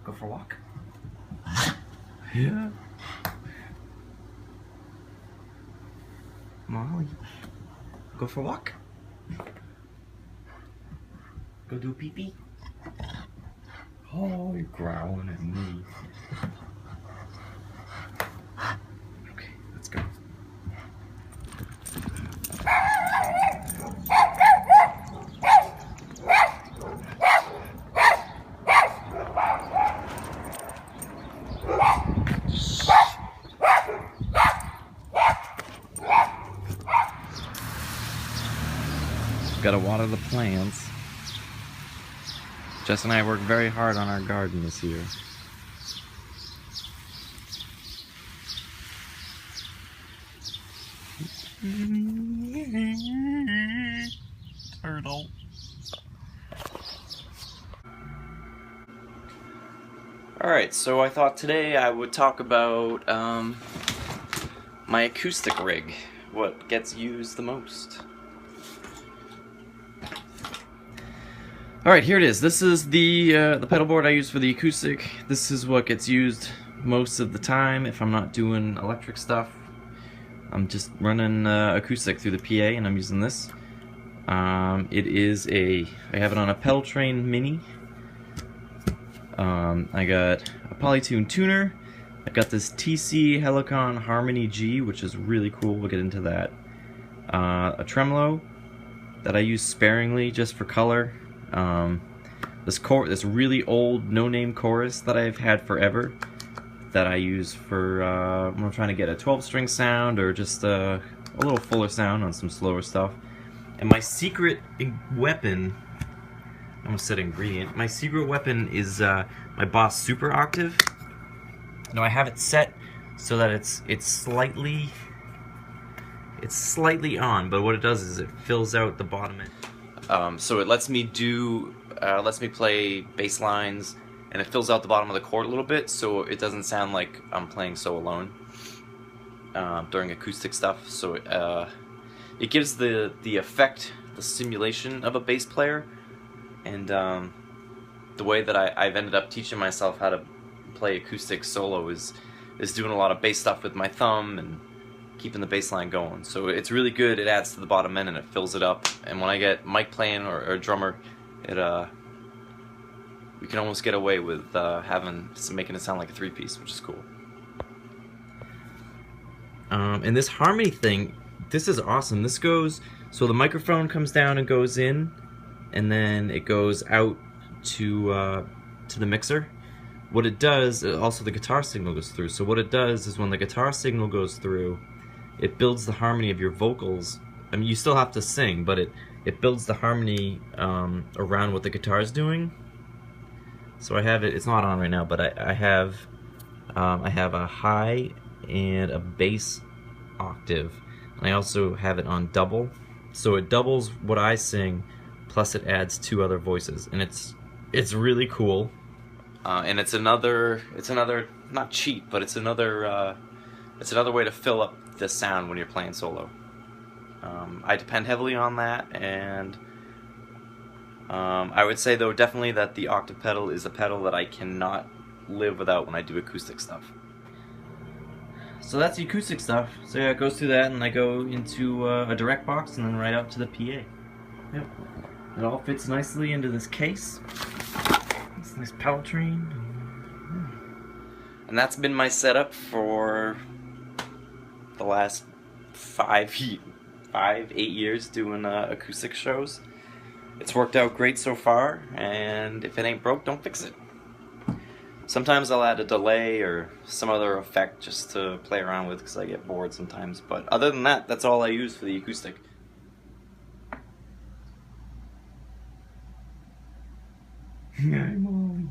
Go for a walk. Yeah. Molly, go for a walk. Go do pee-pee. Oh, you're growling at me. Okay, let's go. Gotta water the plants. Jess and I worked very hard on our garden this year. Turtle. Alright, so I thought today I would talk about my acoustic rig. What gets used the most. Alright, here it is. This is the pedal board I use for the acoustic. This is what gets used most of the time if I'm not doing electric stuff. I'm just running acoustic through the PA and I'm using this. I have it on a pedal train mini. I got a Polytune tuner. I've got this TC Helicon Harmony G, which is really cool. We'll get into that. A tremolo that I use sparingly just for color. This really old no-name chorus that I've had forever that I use for when I'm trying to get a 12-string sound or just a little fuller sound on some slower stuff. And my secret weapon, I almost said ingredient, my secret weapon is my Boss Super Octave. Now I have it set so that it's slightly on, but what it does is it fills out the bottom end. So it lets me play bass lines, and it fills out the bottom of the chord a little bit, so it doesn't sound like I'm playing so alone during acoustic stuff. So it gives the effect, the simulation of a bass player, and the way that I've ended up teaching myself how to play acoustic solo is doing a lot of bass stuff with my thumb and keeping the bass line going. So it's really good. It adds to the bottom end and it fills it up. And when I get mic playing or a drummer, we can almost get away with making it sound like a three-piece, which is cool. And this harmony thing, this is awesome. This goes, so the microphone comes down and goes in, and then it goes out to the mixer. What it does, also the guitar signal goes through. So what it does is when the guitar signal goes through, it builds the harmony of your vocals. I mean, you still have to sing, but it builds the harmony around what the guitar is doing. So I have it. It's not on right now, but I have a high and a bass octave, and I also have it on double. So it doubles what I sing, plus it adds 2 other voices, and it's really cool. And it's another not cheat, but it's another way to fill up the sound when you're playing solo. I depend heavily on that, and I would say though definitely that the octave pedal is a pedal that I cannot live without when I do acoustic stuff. So that's the acoustic stuff. So yeah, it goes through that, and I go into a direct box and then right out to the PA. Yep. It all fits nicely into this case. This nice pedal train. And that's been my setup for the last 8 years doing acoustic shows. It's worked out great so far, and if it ain't broke, don't fix it. Sometimes I'll add a delay or some other effect just to play around with because I get bored sometimes, but other than that, that's all I use for the acoustic. Hi, Molly.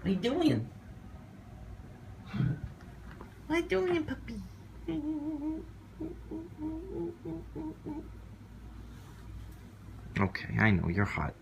What are you doing? What are you doing, puppy? Okay, I know, you're hot.